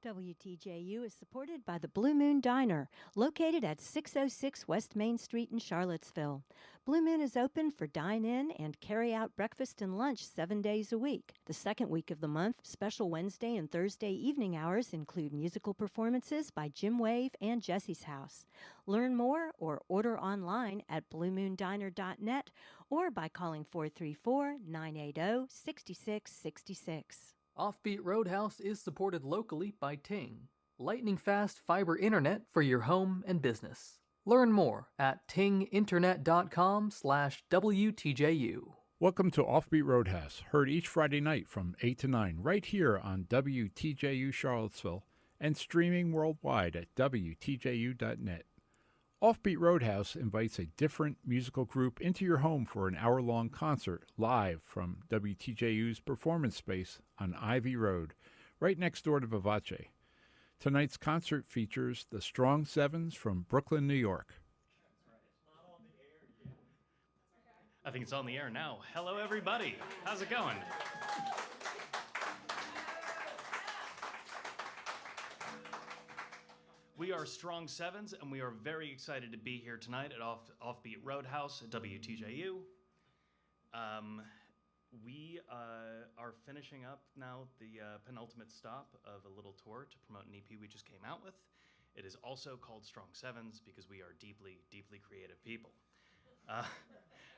WTJU is supported by the Blue Moon Diner, located at 606 West Main Street in Charlottesville. Blue Moon is open for dine-in and carry-out breakfast and lunch 7 days a week. The second week of the month, special Wednesday and Thursday evening hours include musical performances by Jim Wave and Jesse's House. Learn more or order online at bluemoondiner.net or by calling 434-980-6666. Offbeat Roadhouse is supported locally by Ting, lightning-fast fiber internet for your home and business. Learn more at tinginternet.com/WTJU. Welcome to Offbeat Roadhouse, heard each Friday night from 8 to 9 right here on WTJU Charlottesville and streaming worldwide at WTJU.net. Offbeat Roadhouse invites a different musical group into your home for an hour-long concert live from WTJU's performance space on Ivy Road, right next door to Vivace. Tonight's concert features the Strong Sevens from Brooklyn, New York. I think it's on the air now. Hello, everybody. How's it going? We are Strong Sevens, and we are very excited to be here tonight at Offbeat Roadhouse at WTJU. We are finishing up now the penultimate stop of a little tour to promote an EP we just came out with. It is also called Strong Sevens because we are deeply, deeply creative people.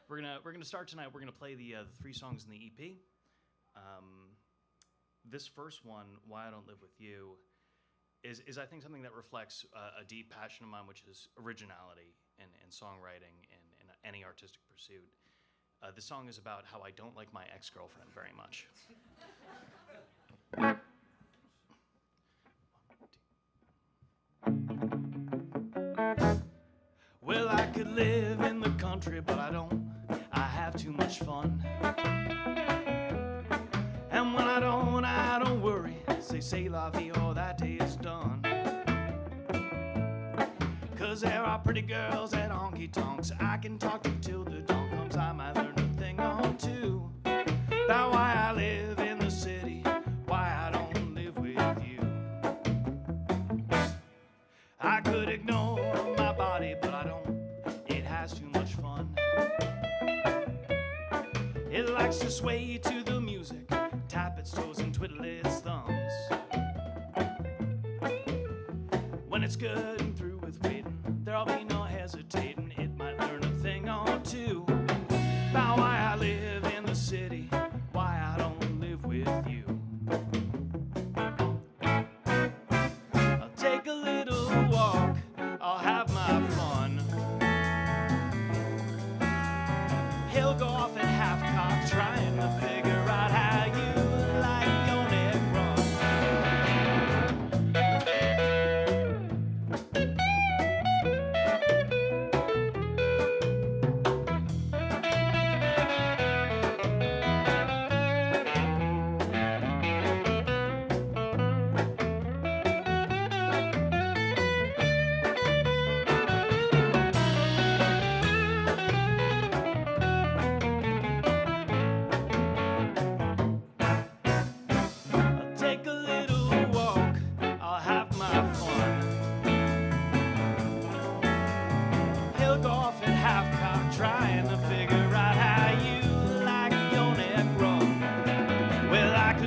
We're gonna start tonight. We're gonna play the 3 songs in the EP. This first one, Why I Don't Live With You, is I think something that reflects a deep passion of mine, which is originality and songwriting and any artistic pursuit. The song is about how I don't like my ex-girlfriend very much. Well, I could live in the country, but I don't. I have too much fun. And when I don't worry. Say la vie, oh, that day is done. Cause there are pretty girls and honky tonks I can talk to till the dawn comes. I might learn a thing or two about why I live in the city, why I don't live with you. I could ignore my body, but I don't. It has too much fun. It likes to sway to the music, tap its toes and twiddle its thumbs. When it's good and through with waiting, there'll be no hesitating. It might learn a thing or two about why I live in the city, why I don't live with you. I'll take a little walk, I'll have my fun. He'll go off at half-cock trying to figure out how you like your neck run.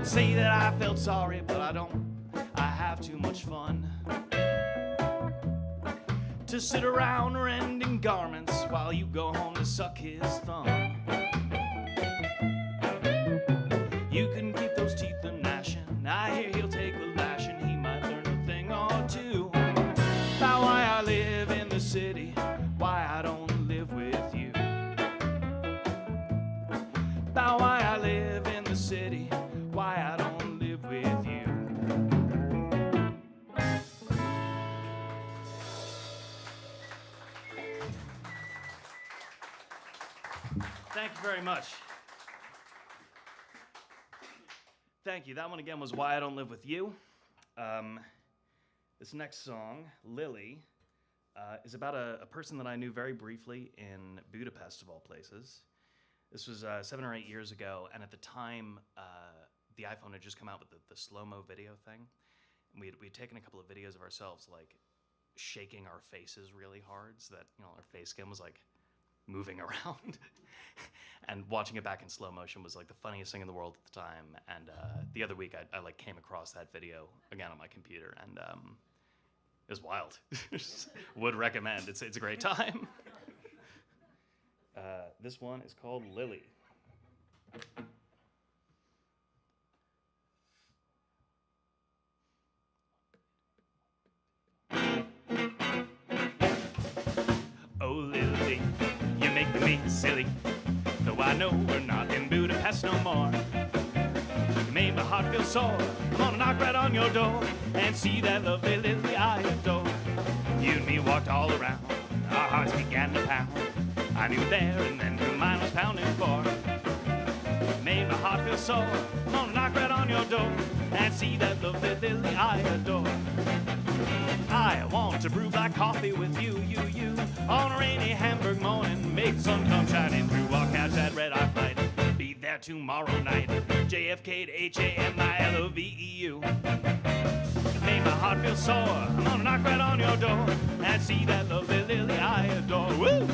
Say that I felt sorry, but I don't. I have too much fun to sit around rending garments while you go home to suck his thumb. You can keep those teeth a gnashing. I hear he'll take a lashing. He might learn a thing or two about why I live in the city, why I don't live with you. About why I live in the city, why I don't live with you. Thank you very much. Thank you. That one again was Why I Don't Live With You. This next song, Lily, is about a person that I knew very briefly in Budapest, of all places. This was 7 or 8 years ago, and at the time, the iPhone had just come out with the slow-mo video thing, We'd taken a couple of videos of ourselves like shaking our faces really hard so that, you know, our face skin was like moving around. And watching it back in slow motion was like the funniest thing in the world at the time. And the other week I like came across that video again on my computer, and it was wild. Would recommend. It's a great time. This one is called Lily. Oh, Lily, you make me silly, though I know we're not in Budapest no more. You made my heart feel sore. I'm gonna knock right on your door and see that lovely Lily I adore. You and me walked all around, our hearts began to pound. I knew there and then who mine was pounding for. You made my heart feel sore. I'm gonna knock right on your door and see that lovely Lily I adore. I want to brew black coffee with you, on a rainy Hamburg morning. Make the sun come shining through. Walk out that red-eye flight. Be there tomorrow night. JFK to HAMILOVEU. Made my heart feel sore. I'm gonna knock right on your door and see that lovely Lily I adore. Woo!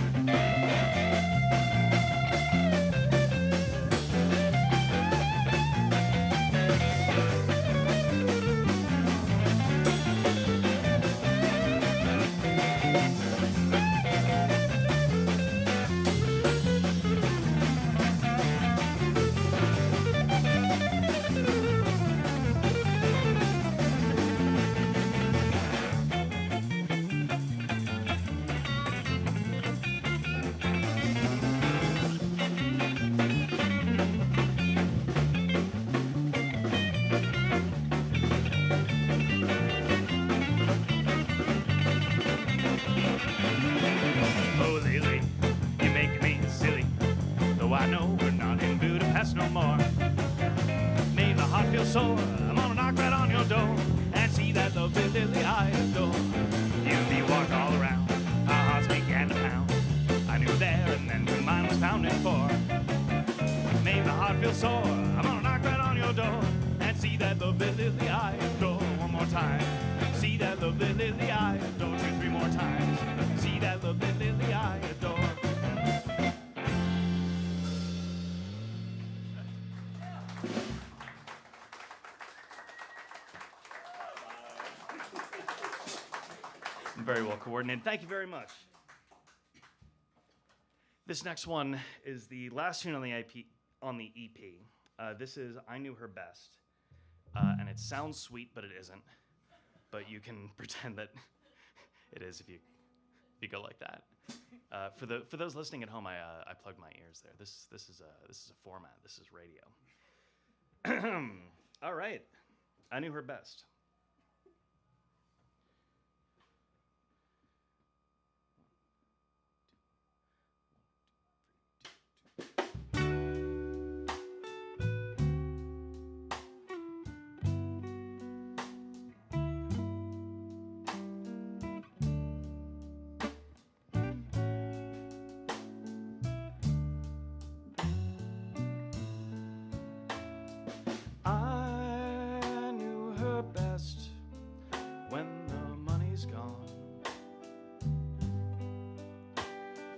Sore. I'm gonna knock right on your door and see that lovely Lily I adore. You and me walked all around, our hearts began to pound. I knew there and then who mine was pounding for. Made my heart feel sore. I'm gonna knock right on your door and see that lovely Lily I adore. One more time. See that lovely Lily I adore. 2, 3 more times. See that lovely Lily I adore. Very well coordinated. Thank you very much. This next one is the last tune on the EP. This is I Knew Her Best. And it sounds sweet, but it isn't. But you can pretend that it is if you go like that. For those listening at home, I plugged my ears there. This is a format. This is radio. All right. I Knew Her Best.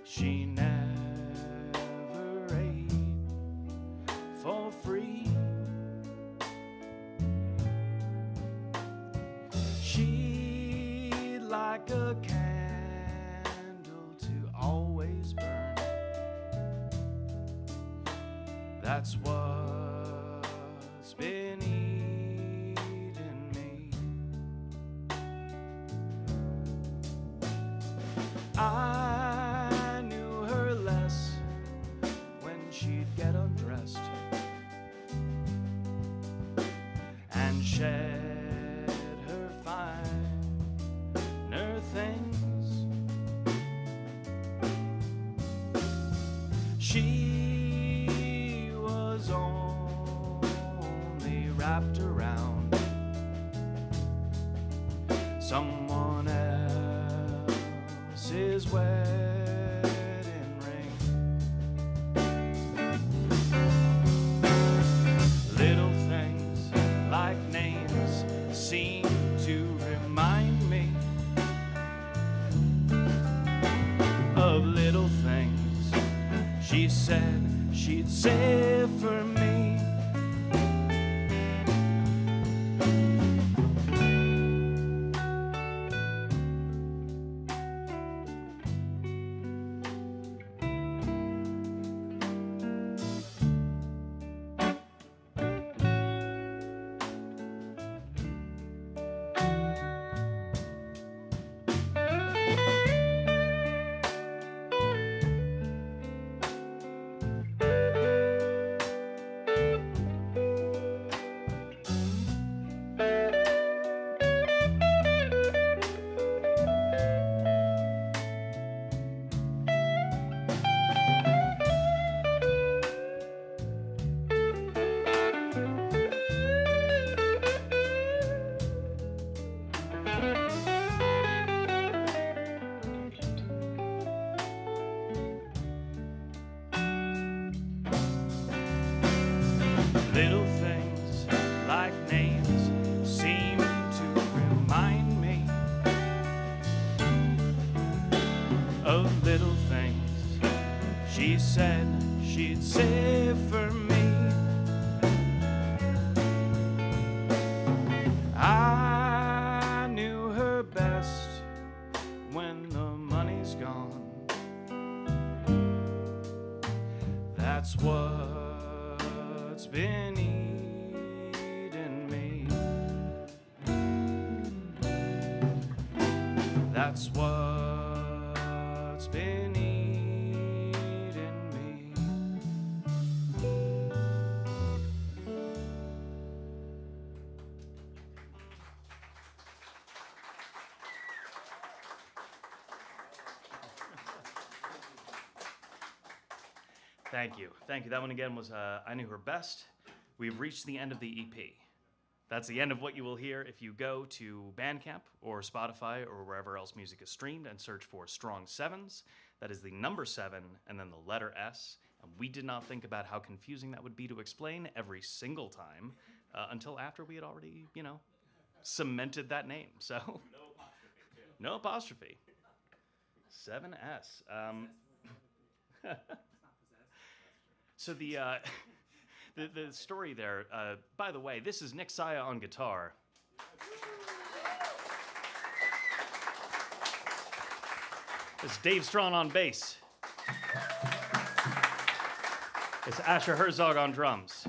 She never ate for free. She'd like a candle to always burn. That's what's been eating me. I knew her less when she'd get undressed and shed her finer things. She was only wrapped around someone else's wedding ring. Little things like names seem Little things like names seem to remind me of little things she said she'd say for me. I knew her best when the money's gone. That's what's been eating me. That's what's been eating me. Thank you. Thank you. That one again was I Knew Her Best. We've reached the end of the EP. That's the end of what you will hear if you go to Bandcamp or Spotify or wherever else music is streamed and search for Strong Sevens. That is the number 7 and then the letter S. And we did not think about how confusing that would be to explain every single time until after we had already, cemented that name. So no apostrophe. 7S. So the story there, by the way, this is Nick Saia on guitar. It's Dave Strawn on bass. It's Asher Herzog on drums.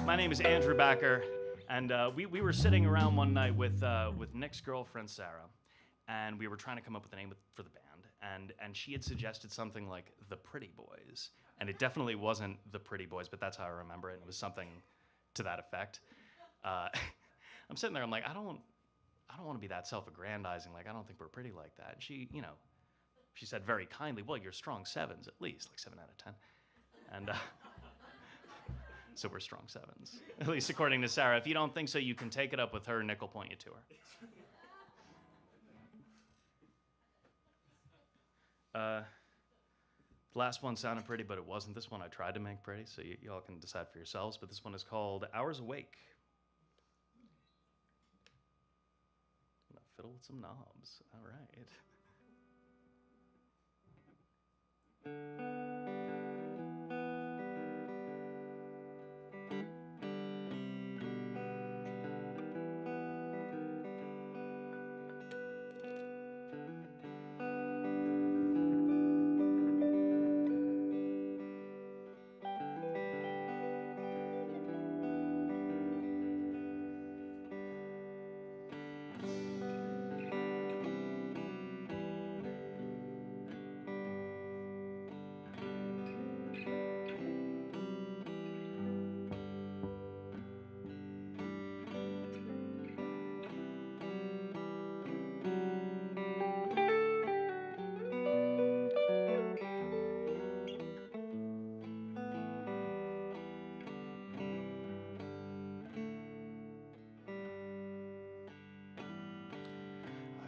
My name is Andrew Backer, and we were sitting around one night with Nick's girlfriend, Sarah, and we were trying to come up with a name for the band. And she had suggested something like the Pretty Boys, and it definitely wasn't the Pretty Boys, but that's how I remember it. And it was something to that effect. I'm sitting there, I'm like, I don't want to be that self-aggrandizing. Like, I don't think we're pretty like that. And she, she said very kindly, well, you're strong 7s at least, like 7 out of 10. And so we're strong 7s, at least according to Sarah. If you don't think so, you can take it up with her. Nick will point you to her. The last one sounded pretty, but it wasn't. This one I tried to make pretty, so y'all can decide for yourselves. But this one is called Hours Awake. I'm gonna fiddle with some knobs. All right.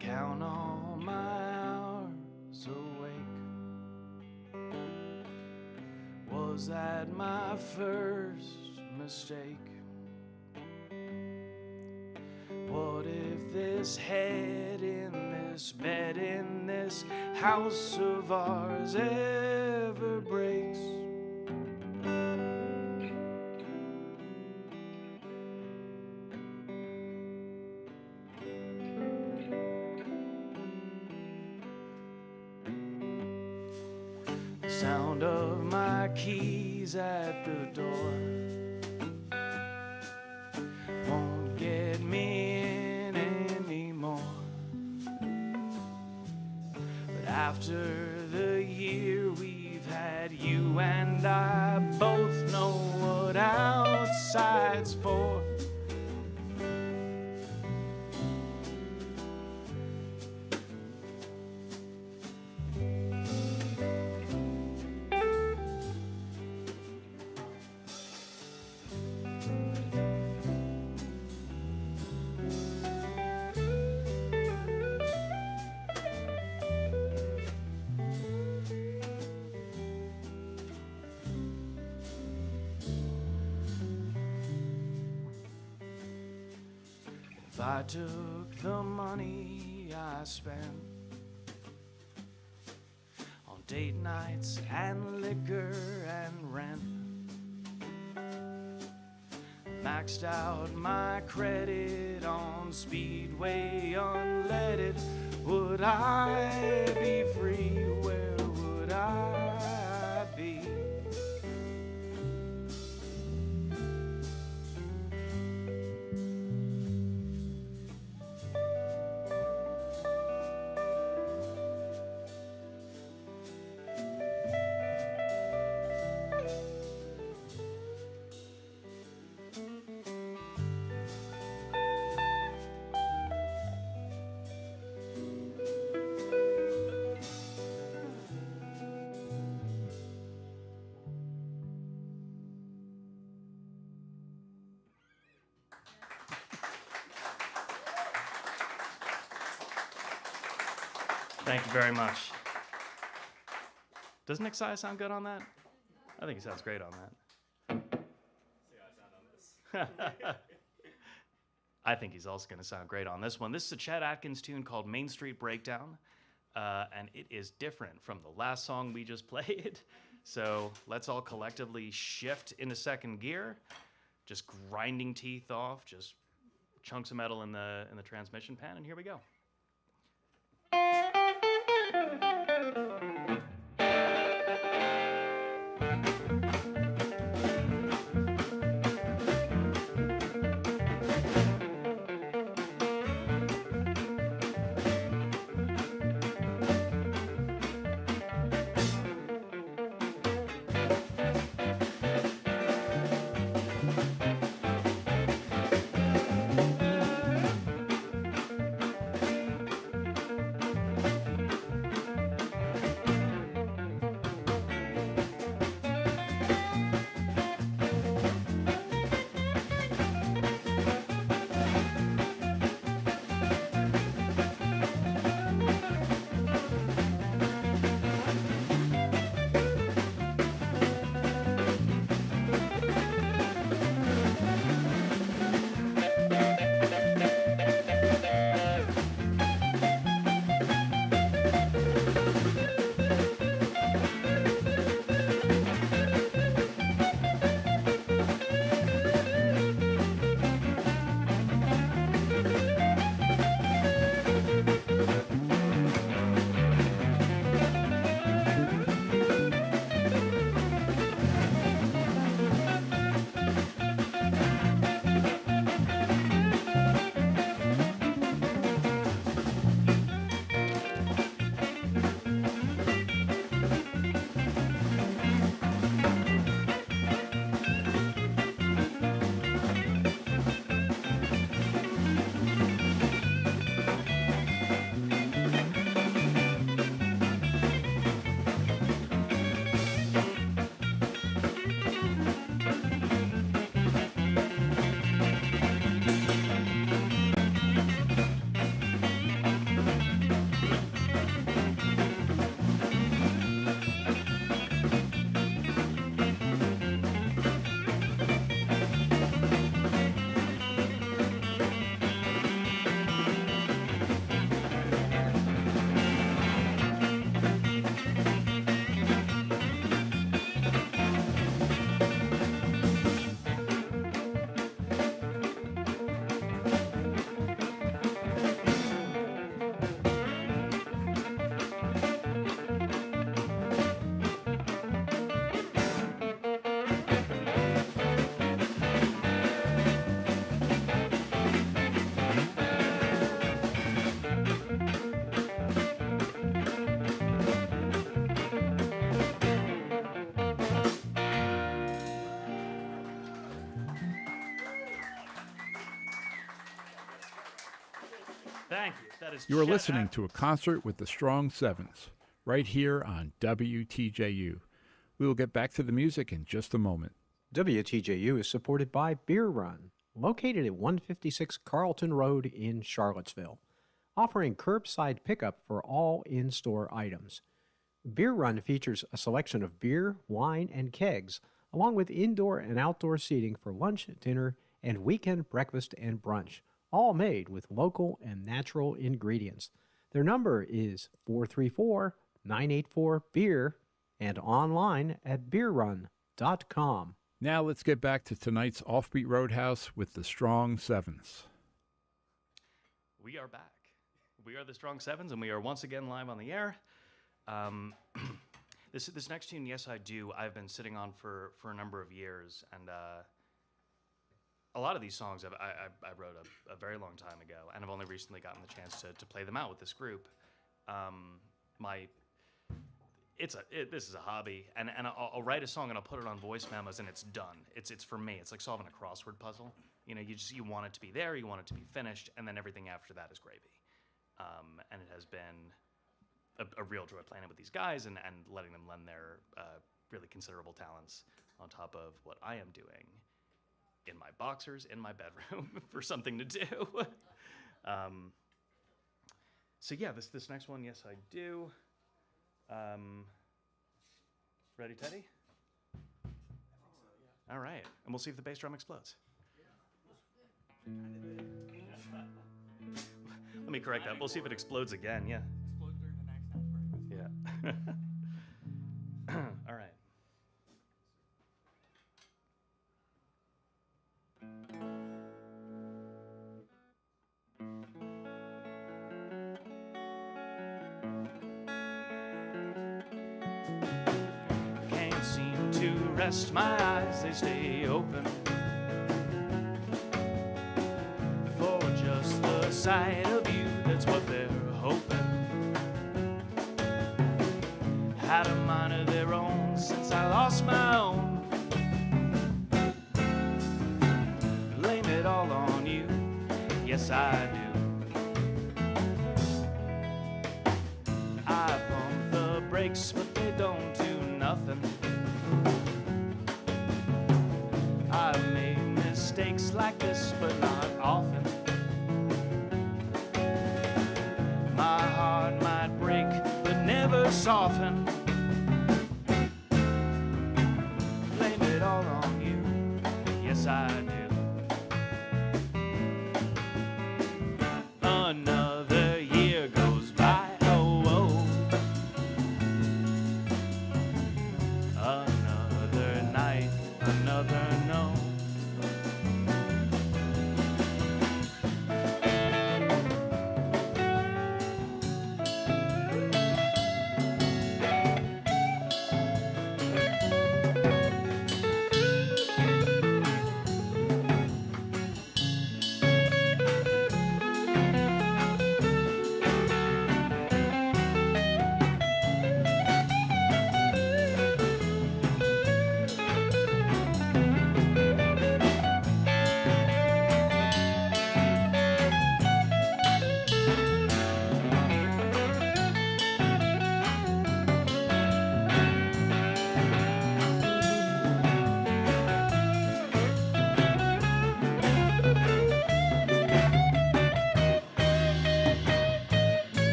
Count all my hours awake. Was that my first mistake? What if this head in this bed in this house of ours ever breaks? Sound of my keys at the door won't get me in anymore. But after the year we've had, you and I both know what outside's for. I took the money I spent on date nights and liquor and rent, maxed out my credit on Speedway unleaded. Would I be free? Where would I be? Thank you very much. Doesn't Nick Saia sound good on that? I think he sounds great on that. See how I sound on this? I think he's also going to sound great on this one. This is a Chet Atkins tune called Main Street Breakdown, and it is different from the last song we just played. So let's all collectively shift into second gear, just grinding teeth off, just chunks of metal in the transmission pan, and here we go. Thank you. That is You are Chet listening to a concert with the Strong Sevens, right here on WTJU. We will get back to the music in just a moment. WTJU is supported by Beer Run, located at 156 Carlton Road in Charlottesville, offering curbside pickup for all in-store items. Beer Run features a selection of beer, wine, and kegs, along with indoor and outdoor seating for lunch, dinner, and weekend breakfast and brunch, all made with local and natural ingredients. Their number is 434-984-BEER and online at beerrun.com. Now let's get back to tonight's Offbeat Roadhouse with the Strong Sevens. We are back. We are the Strong Sevens, and we are once again live on the air. This next tune, Yes I Do, I've been sitting on for a number of years, and a lot of these songs I wrote a very long time ago, and I've only recently gotten the chance to play them out with this group. This is a hobby, and I'll write a song and I'll put it on voice memos, and it's done. It's for me. It's like solving a crossword puzzle. You know, you want it to be there, you want it to be finished, and then everything after that is gravy. And it has been a real joy playing it with these guys and letting them lend their really considerable talents on top of what I am doing in my boxers in my bedroom for something to do. So yeah, this next one, Yes I Do. Ready, Teddy? All right, and we'll see if the bass drum explodes. Let me correct that. We'll see if it explodes again. Yeah. Explode during the next half part. Yeah. All right. Can't seem to rest my eyes, they stay open for just the sight of you, that's what they're hoping. Had a mind of their own since I lost my own. Blame it all on you, yes I do. I pump the brakes, but they don't do nothing. I've made mistakes like this, but not often. My heart might break, but never soften. Blame it all on you, yes I do. Another year goes by, oh, oh. Another night, another no.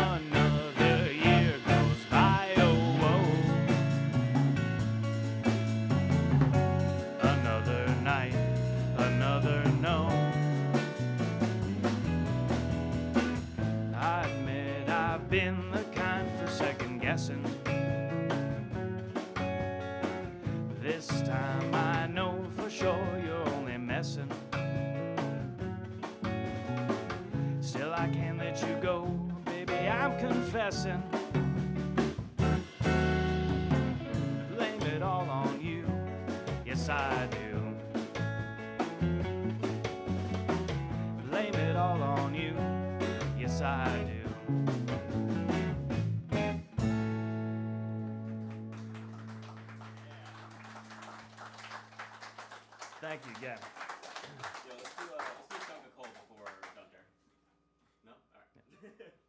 Another year goes by, oh, oh. Another night, another no. I admit I've been the kind for second guessing. This time I know for sure you're only messing. Still I can't let you go, baby, I'm confessing. Blame it all on you, yes I do. Blame it all on you, yes I do. Thank you again. Yo, let's do a chunk of coal before we're done here. No? All right.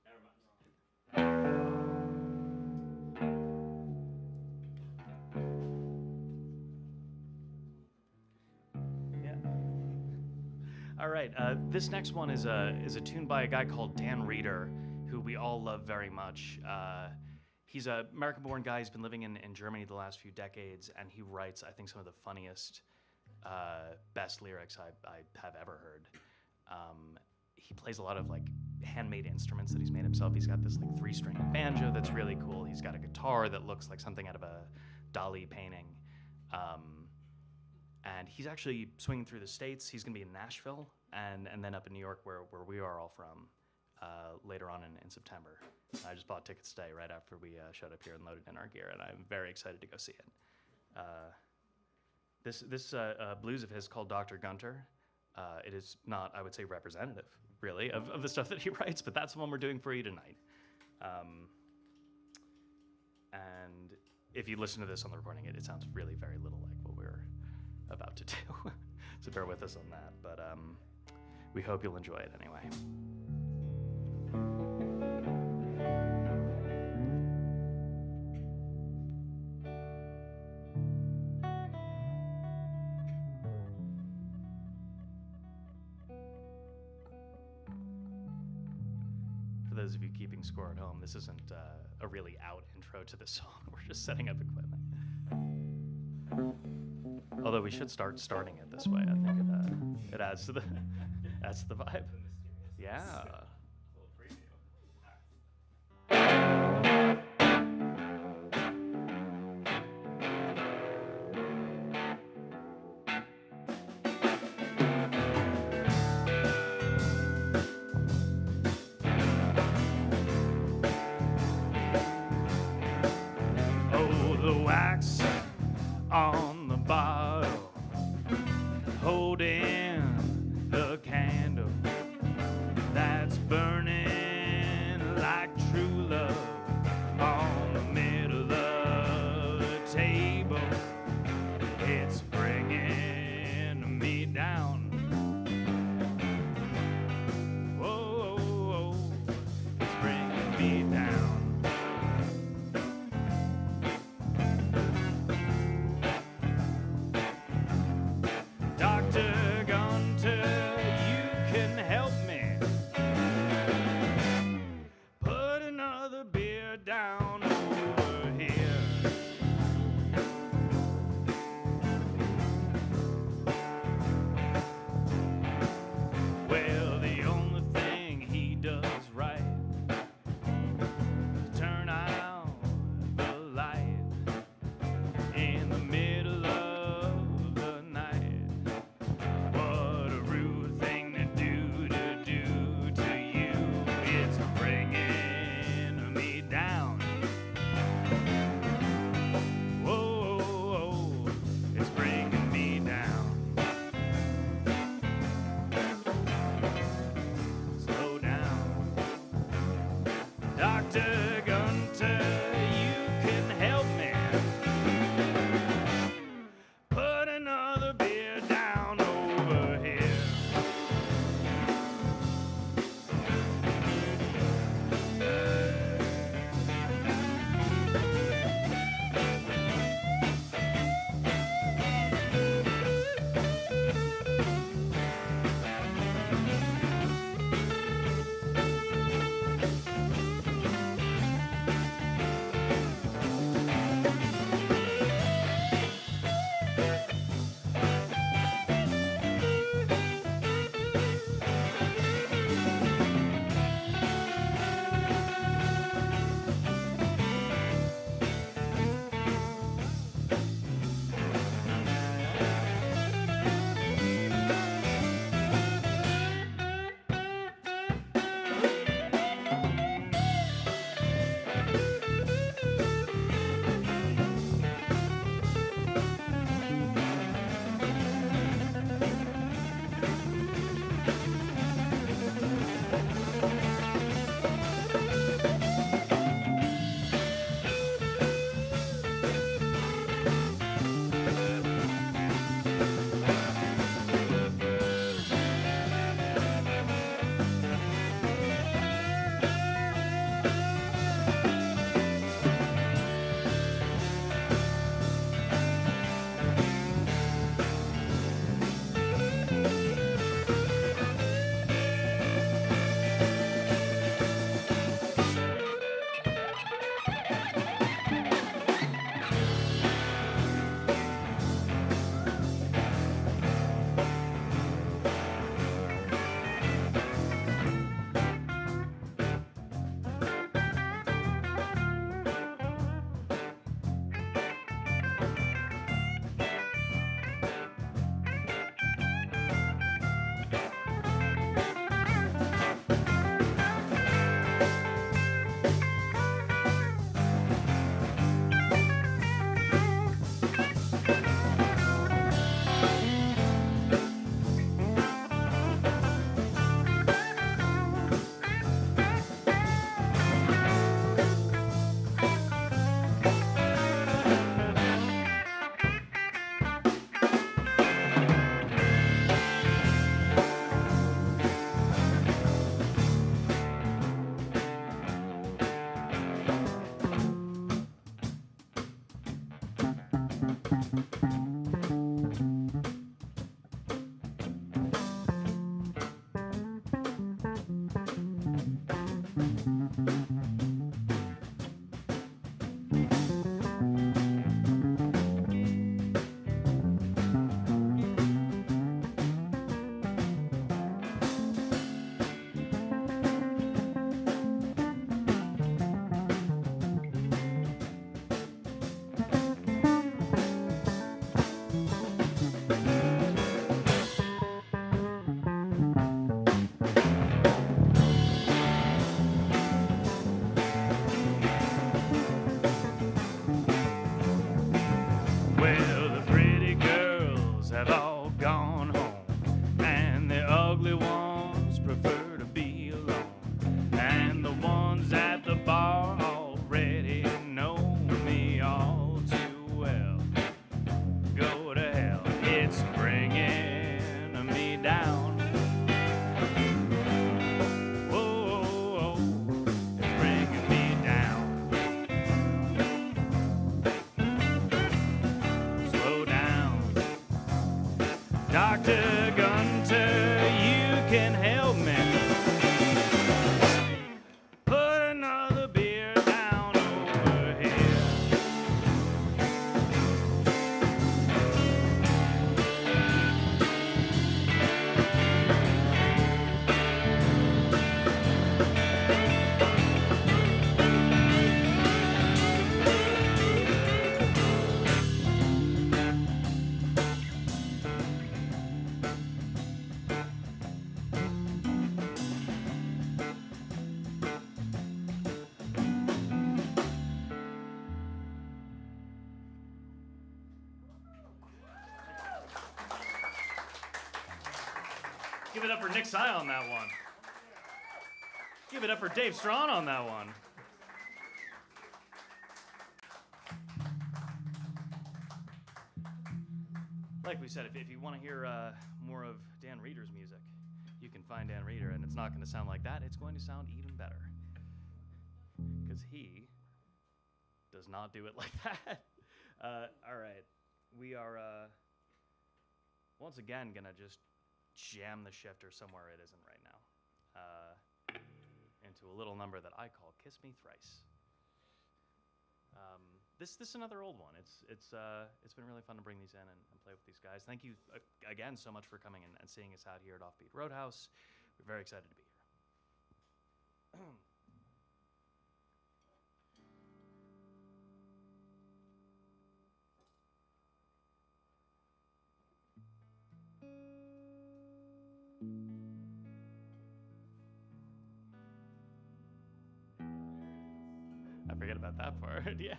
Never mind. Yeah. All right. This next one is a tune by a guy called Dan Reeder, who we all love very much. He's a American-born guy. He's been living in Germany the last few decades, and he writes, I think, some of the funniest, best lyrics I have ever heard. He plays a lot of like handmade instruments that he's made himself. He's got this like 3-string banjo that's really cool. He's got a guitar that looks like something out of a Dali painting. And he's actually swinging through the States. He's going to be in Nashville and then up in New York, where we are all from, later on in September. I just bought tickets today right after we showed up here and loaded in our gear, and I'm very excited to go see it. This blues of his called Dr. Gunter. It is not, I would say, representative, really, of the stuff that he writes, but that's the one we're doing for you tonight. And if you listen to this on the recording, it sounds really very little like what we're about to do. So bear with us on that, but we hope you'll enjoy it anyway. For those of you keeping score at home, this isn't a really out intro to this song. We're just setting up equipment. Although we should starting it this way. I think it adds to the vibe. Yeah. Oh, the wax on the bottle, holding the candle that's burning like true love on the middle of the table. It's bringing me down. Whoa, whoa, whoa. It's bringing me down. Dr. Gunter, you can help me. Put another beer down over here. Well, the only thing he does right is turn out the light in the middle of the night. What a rude thing to do to you. It's bringing me down. Whoa, whoa, whoa. It's bringing me down. Slow down. Dr. Gunter, you can help me. Put another beer down over here. can help me. Put another beer down over here. Give it up for Nick Saia on that one. Give it up for Dave Strawn on that one. Like we said, if you want to hear more of Dan Reeder's music, you can find Dan Reeder, and it's not going to sound like that. It's going to sound even better. Because he does not do it like that. All right. We are once again going to just jam the shifter somewhere it isn't right now into a little number that I call Kiss Me Thrice. This is another old one. It's been really fun to bring these in and play with these guys. Thank you again so much for coming and seeing us out here at Offbeat Roadhouse. We're very excited to be here. I forget about that part, yeah.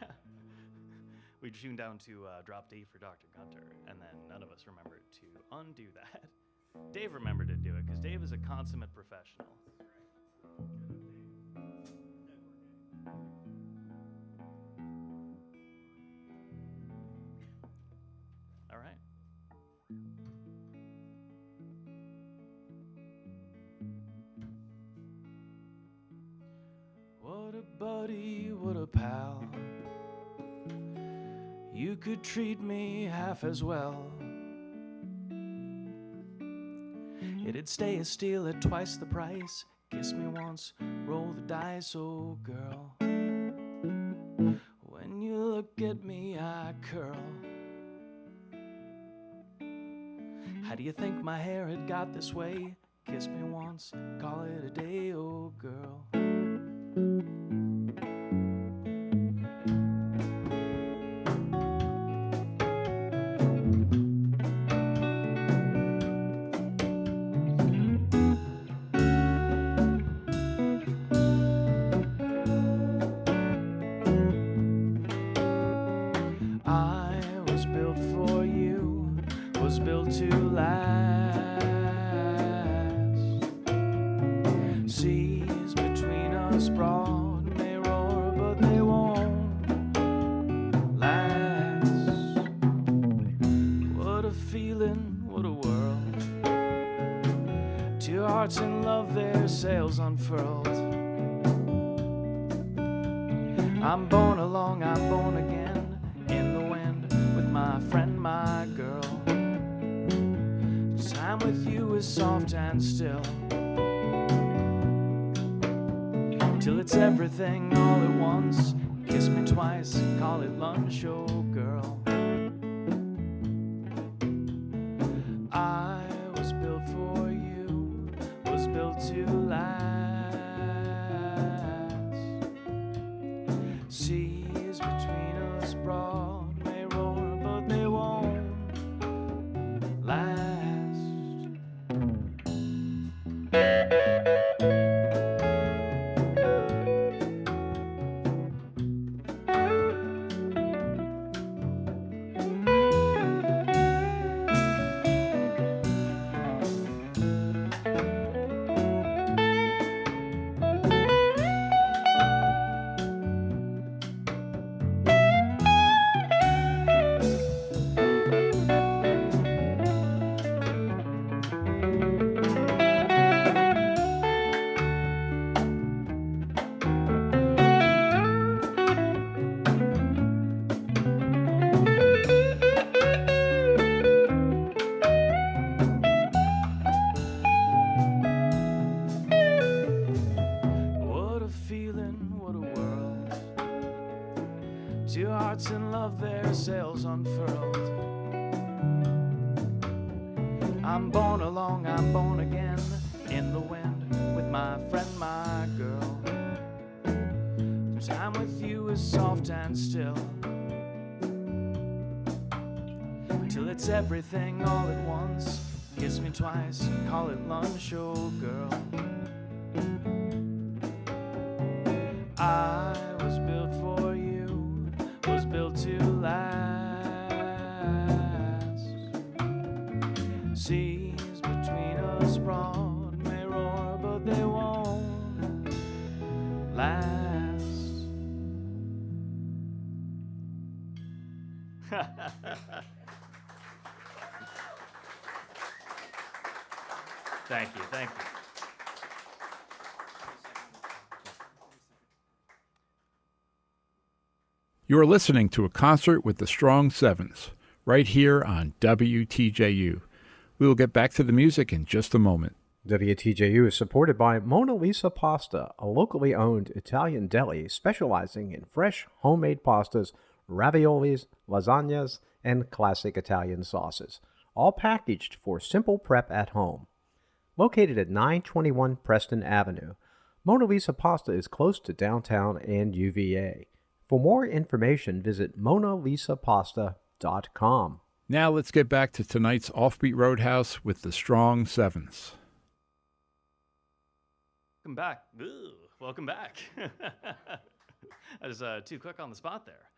We tuned down to Drop D for Dr. Gunter, and then none of us remembered to undo that. Dave remembered to do it, because Dave is a consummate professional. All right. What a buddy, what a pal. You could treat me half as well. It'd stay a steal at twice the price. Kiss me once, roll the dice, oh girl. When you look at me, I curl. How do you think my hair had got this way? Kiss me once, call it a day, oh girl. Unfurled. I'm borne along, I'm born again, in the wind with my friend, my girl. Time with you is soft and still, till it's everything all at once. Kiss me twice, call it lunch, oh girl. I was built for you, was built to last. Seas between us broad may roar, but they won't last. what a world. Two hearts in love, their sails unfurled. I'm borne along, I'm born again, in the wind, with my friend, my girl. Time with you is soft and still, till it's everything all at once. Kiss me twice, call it lunch, oh girl. I was built for you, was built to last. Seas between us broad may roar, but they won't last. Thank you, thank you. You are listening to a concert with the Strong Sevens, right here on WTJU. We will get back to the music in just a moment. WTJU is supported by Mona Lisa Pasta, a locally owned Italian deli specializing in fresh homemade pastas, raviolis, lasagnas, and classic Italian sauces, all packaged for simple prep at home. Located at 921 Preston Avenue, Mona Lisa Pasta is close to downtown and UVA. For more information, visit monalisapasta.com. Now let's get back to tonight's Offbeat Roadhouse with the Strong Sevens. Welcome back. Ugh, welcome back. I was too quick on the spot there.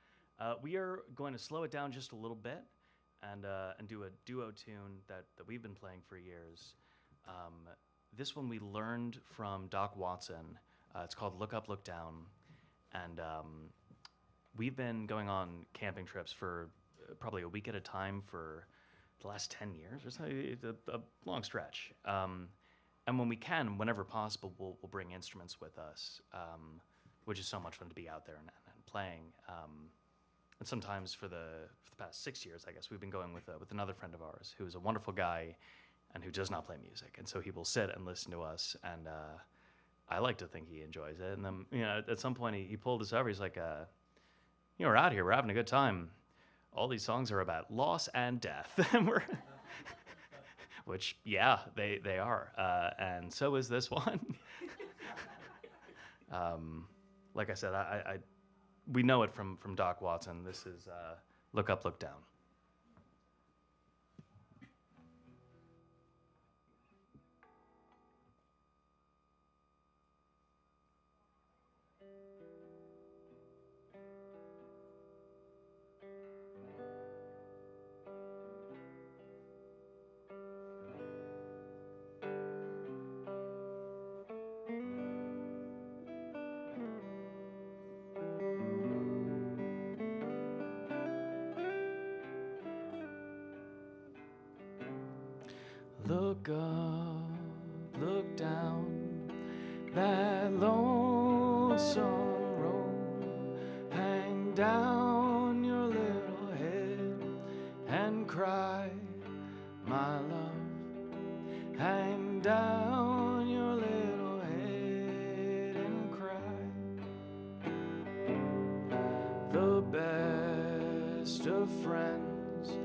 We are going to slow it down just a little bit and do a duo tune that we've been playing for years. This one we learned from Doc Watson. It's called Look Up, Look Down. And we've been going on camping trips for probably a week at a time for the last 10 years or so. It's a long stretch. And when we can, whenever possible, we'll bring instruments with us, which is so much fun to be out there and playing. And sometimes for the past 6 years, I guess, we've been going with another friend of ours who is a wonderful guy and who does not play music. And so he will sit and listen to us, and I like to think he enjoys it. And then, at some point he pulled us over. He's like, we're out here, we're having a good time. All these songs are about loss and death. And which, yeah, they are. And so is this one. Like I said, we know it from Doc Watson. This is Look Up, Look Down. Look up, look down, that lonesome road. Hang down your little head and cry, my love. Hang down your little head and cry. The best of friends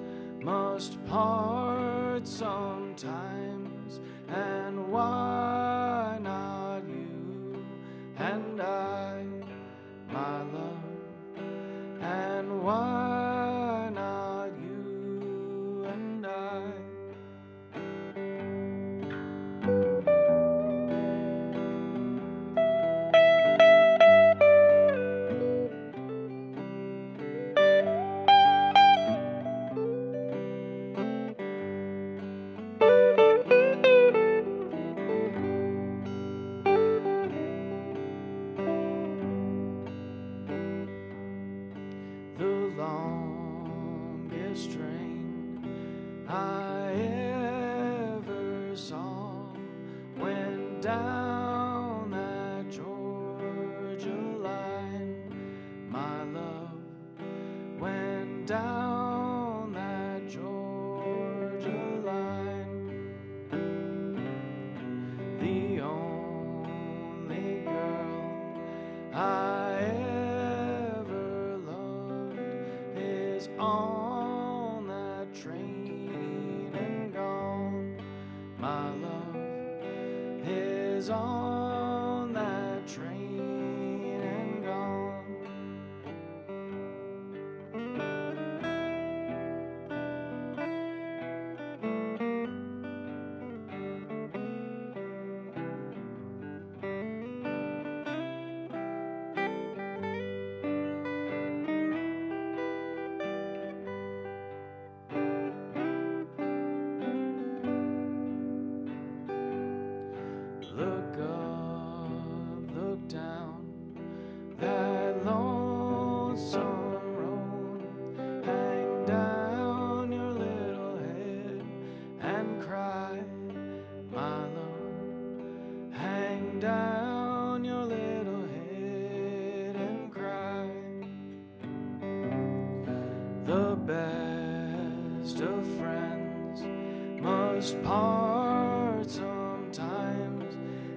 must part sometimes, and why not you and I, my love, and why not you and I? The only girl I on that train and gone. My love is on that train and gone. Look up, look down that lonesome road. Hang down your little head and cry, my love. Hang down your little head and cry. The best of friends must part sometimes,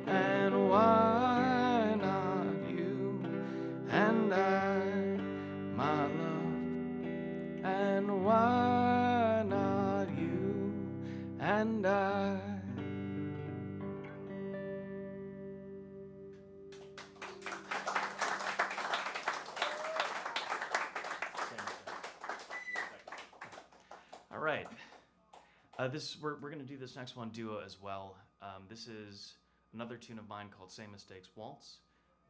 and why not you and I, my love? And why not you and I? All right. We're going to do this next one duo as well. This is another tune of mine called Same Mistakes Waltz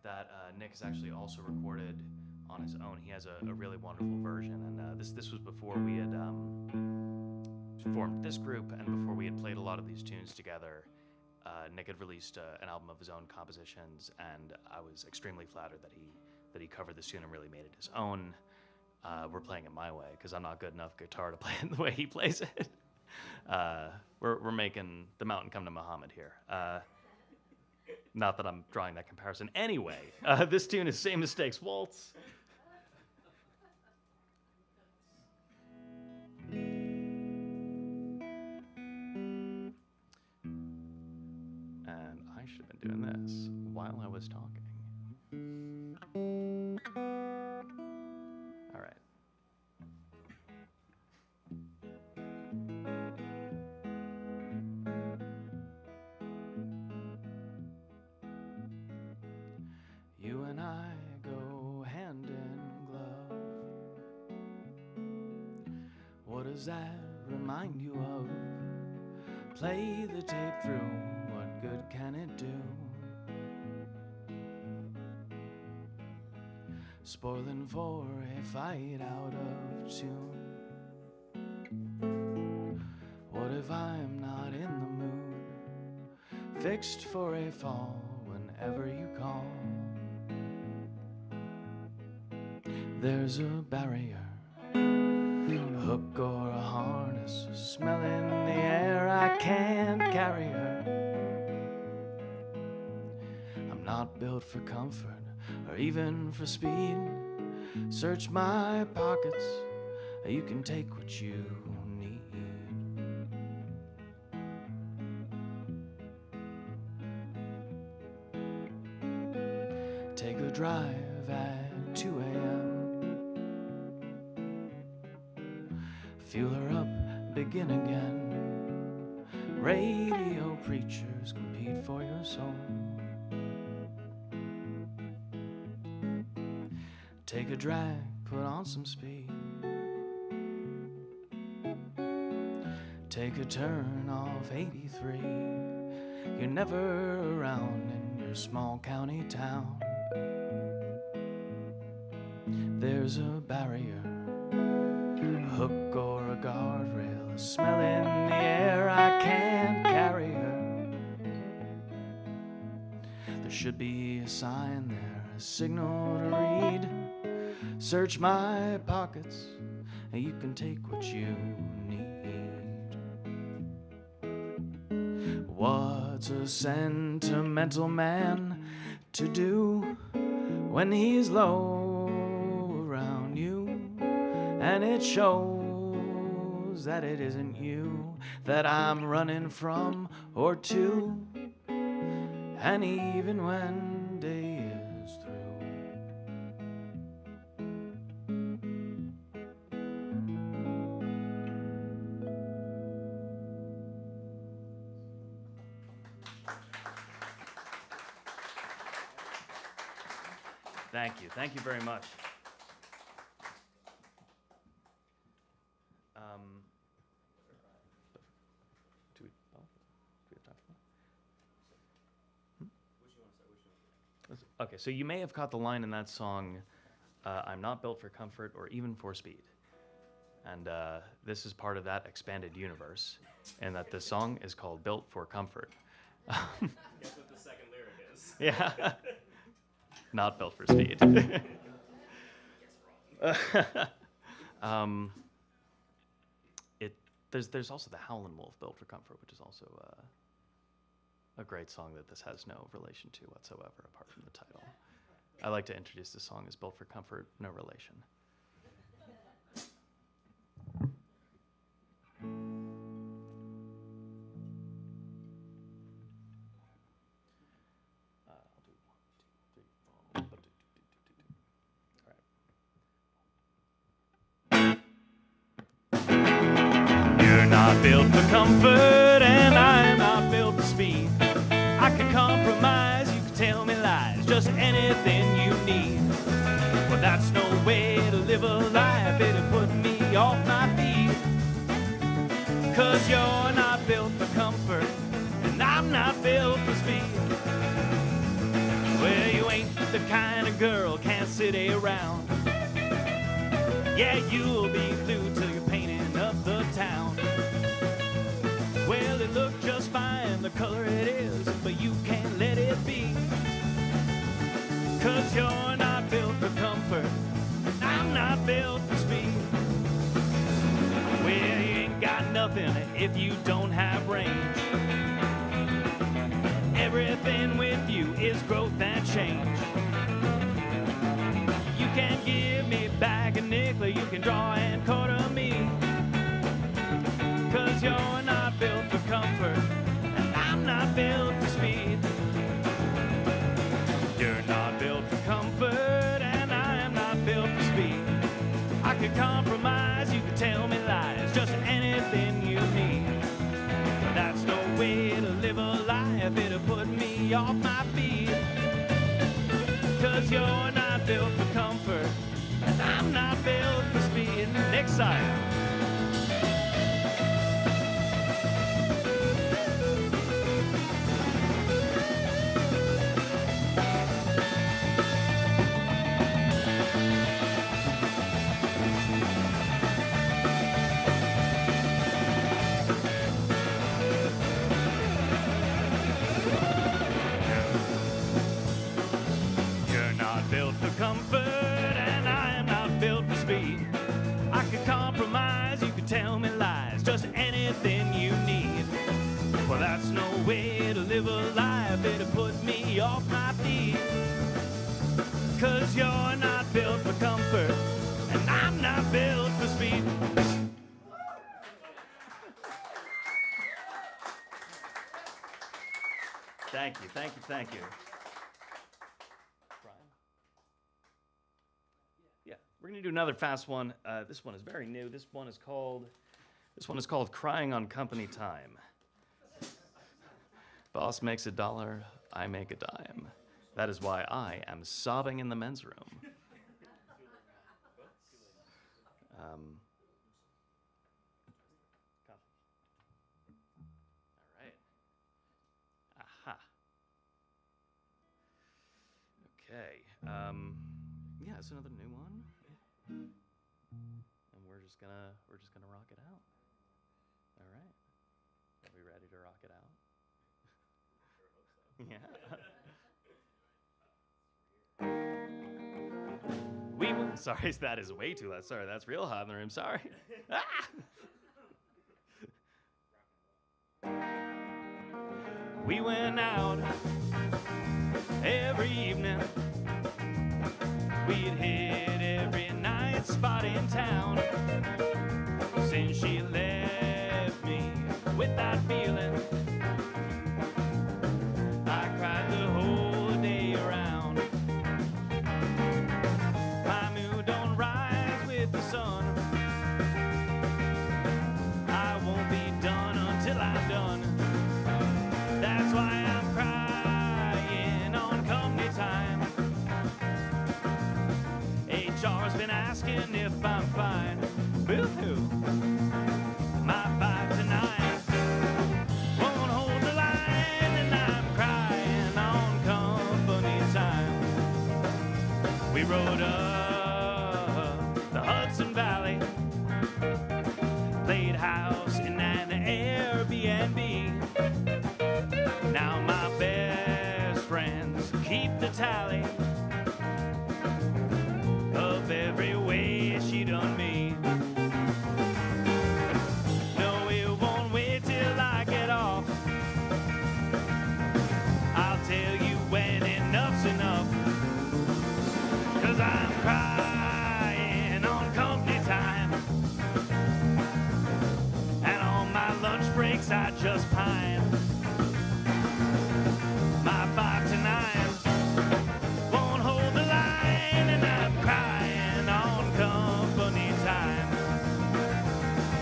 that Nick has actually also recorded on his own. He has a really wonderful version, and this was before we had formed this group and before we had played a lot of these tunes together. Nick had released an album of his own compositions, and I was extremely flattered that he covered this tune and really made it his own. We're playing it my way because I'm not good enough guitar to play it the way he plays it. We're making the mountain come to Muhammad here. Not that I'm drawing that comparison. Anyway, this tune is Same Mistakes Waltz. And I should have been doing this while I was talking. All right. You and I go hand in glove. What does that remind you of? Play the tape through, what good can it do? Spoiling for a fight out of tune. What if I'm not in the mood? Fixed for a fall whenever you call. There's a barrier, a hook or a harness, a smell in the air, I can't carry her. I'm not built for comfort or even for speed. Search my pockets, you can take what you need. Take a drive at 2 a.m. Fuel her up, begin again. Radio preachers compete for your soul. Take a drag, put on some speed. Take a turn off 83. You're never around in your small county town. There's a barrier, a hook or a guardrail, a smell in the air, I can't carry her. There should be a sign there, a signal to read. Search my pockets, and you can take what you need. What's a sentimental man to do when he's low around you? And it shows that it isn't you that I'm running from or to. And even when day is through, Thank you. Thank you very much. Do we have time for that? Okay, so you may have caught the line in that song, I'm not built for comfort or even for speed. And this is part of that expanded universe, and that this song is called Built for Comfort. Guess what the second lyric is? Yeah. Not built for speed. There's also the Howlin' Wolf, Built for Comfort, which is also a great song that this has no relation to whatsoever, apart from the title. I like to introduce this song as Built for Comfort, no relation. Not built for comfort, and I'm not built for speed. I can compromise, you can tell me lies, just anything you need. Well, that's no way to live a life, it'll put me off my feet. 'Cause you're not built for comfort, and I'm not built for speed. Well, you ain't the kind of girl can't sit around. Yeah, you'll be glued till you're painting up the town. Well, it looked just fine, the color it is, but you can't let it be. 'Cause you're not built for comfort, and I'm not built for speed. Well, you ain't got nothing if you don't have range. Everything with you is growth and change. You can give me back a nickel, you can draw and quarter me. 'Cause you're not built for comfort, and I'm not built for speed. You're not built for comfort, and I'm not built for speed. I could compromise, you could tell me lies, just anything you need. But that's no way to live a life, it'll put me off my feet. 'Cause you're not built for comfort, and I'm not built for speed. Next side. Comfort, and I am not built for speed. I could compromise, you could tell me lies, just anything you need. Well, that's no way to live a life, it'll put me off my feet. 'Cause you're not built for comfort, and I'm not built for speed. Thank you, thank you, thank you. We're gonna do another fast one. This one is very new. This one is called "Crying on Company Time." Boss makes $1, I make a dime. That is why I am sobbing in the men's room. All right. Aha. Okay. Yeah, it's another new one. And we're just gonna rock it out. All right. Are we ready to rock it out? Yeah. Sorry, that is way too loud. Sorry, that's real hot in the room. Sorry. We went out every evening. We'd hit every night spot in town. Since she left me with that feeling, I cried the whole day around. My mood don't rise with the sun. I won't be done until I'm done. That's why I'm crying on company time. HR's been asking if I'm fine. Boo-hoo. My 5 to 9 won't hold the line, and I'm crying on company time. We rode up the Hudson Valley, played house in an Airbnb. Now my best friends keep the tally of every way she done me. No, it won't wait till I get off. I'll tell you when enough's enough. 'Cause I'm crying on company time, and on my lunch breaks I just pine. My 5 to 9 won't hold the line, and I'm crying on company time.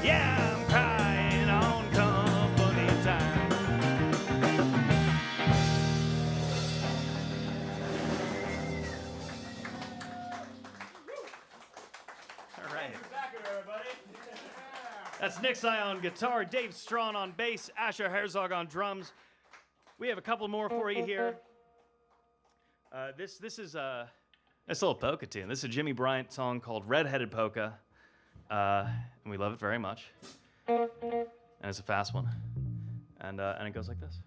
Yeah, I'm crying on company time. All right. That's Nick Saia on guitar, Dave Strawn on bass, Asher Herzog on drums. We have a couple more for you here. This is a little polka tune. This is a Jimmy Bryant song called Red-Headed Polka, and we love it very much. And it's a fast one, and it goes like this.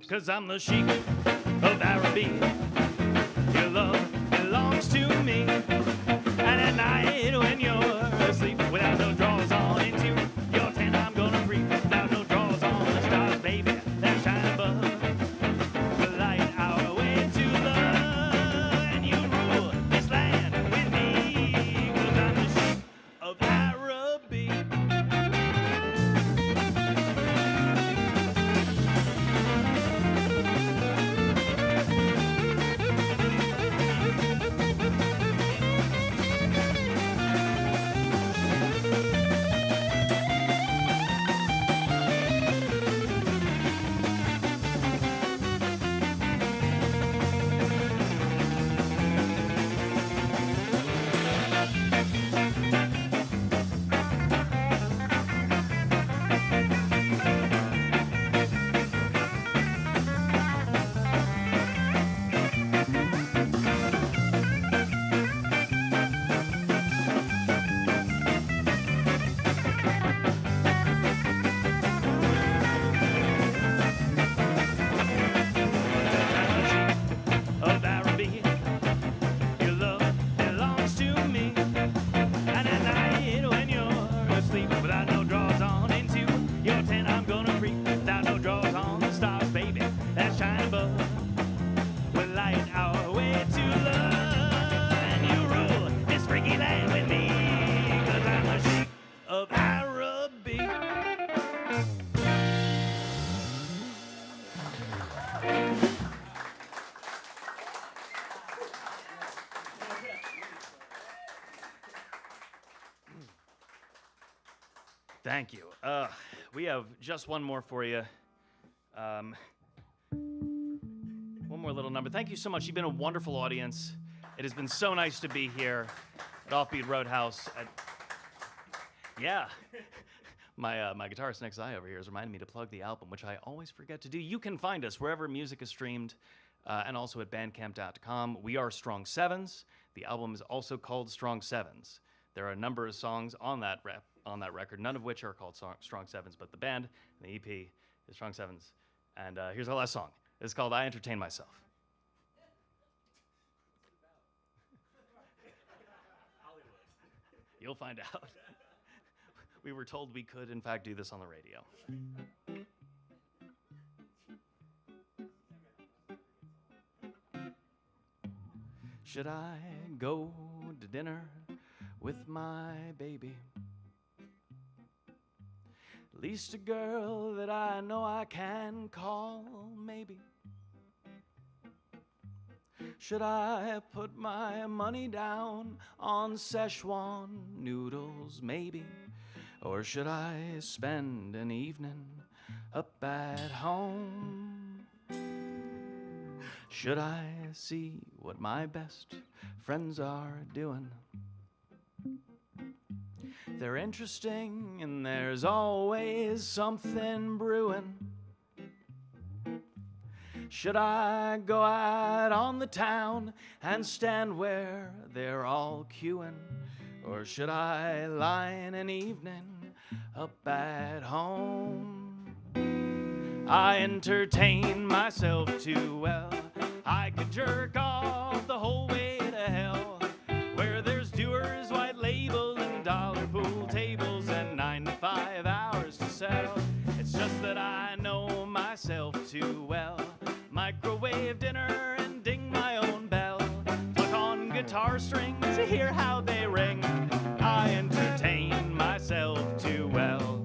Cause I'm the sheik of Araby. Your love belongs to me. And at night when you're asleep, without no drawers on into your tent, I'm gonna freak. Without no drawers on, the stars, baby, that shine above will light our way to love. And you rule this land with me. Cause I'm the sheik of Araby. Thank you. We have just one more for you. One more little number. Thank you so much. You've been a wonderful audience. It has been so nice to be here at Offbeat Roadhouse. Yeah. My guitarist next eye over here has reminded me to plug the album, which I always forget to do. You can find us wherever music is streamed, and also at bandcamp.com. We are Strong Sevens. The album is also called Strong Sevens. There are a number of songs on that record, none of which are called Strong Sevens, but the band and the EP is Strong Sevens. And here's our last song. It's called I Entertain Myself. You'll find out. We were told we could, in fact, do this on the radio. Should I go to dinner with my baby? At least a girl that I know I can call, maybe. Should I put my money down on Szechuan noodles, maybe? Or should I spend an evening up at home? Should I see what my best friends are doing? They're interesting and there's always something brewing. Should I go out on the town and stand where they're all queuing? Or should I lie in an evening up at home? I entertain myself too well. I could jerk off the whole way to hell, where there's doers, white label, and dollar pool tables, and 9 to 5 hours to sell. It's just that I know myself too well. Microwave dinner and ding my own bell. Pluck on guitar strings to hear how they ring. I entertain myself too well.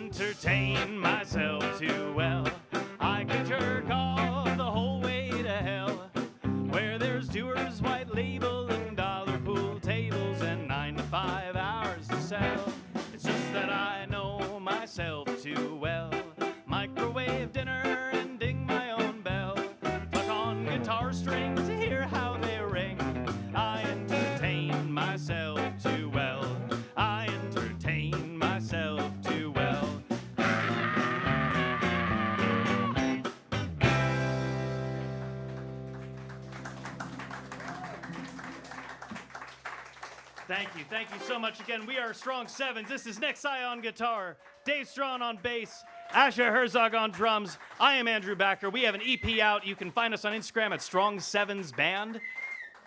Entertain myself too well. I could jerk off the whole way to hell, where there's doers, white label, and dollar pool tables, and 9 to 5 hours to sell. It's just that I know myself too well. Microwave dinner and ding my own bell. Pluck on guitar strings to hear how they ring. I entertain myself too well. I entertain myself too well. Thank you so much again. We are Strong Sevens. This is Nick Saia on guitar, Dave Strawn on bass, Asha Herzog on drums. I am Andrew Backer. We have an EP out. You can find us on Instagram at Strong Sevens Band.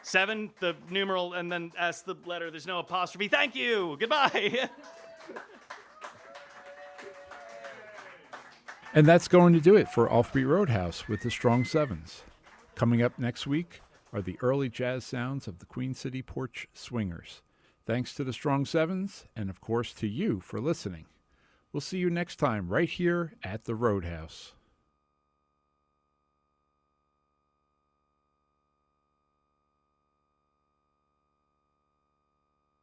7, the numeral, and then S, the letter. There's no apostrophe. Thank you. Goodbye. And that's going to do it for Offbeat Roadhouse with the Strong Sevens. Coming up next week are the early jazz sounds of the Queen City Porch Swingers. Thanks to the Strong Sevens, and of course to you for listening. We'll see you next time right here at the Roadhouse.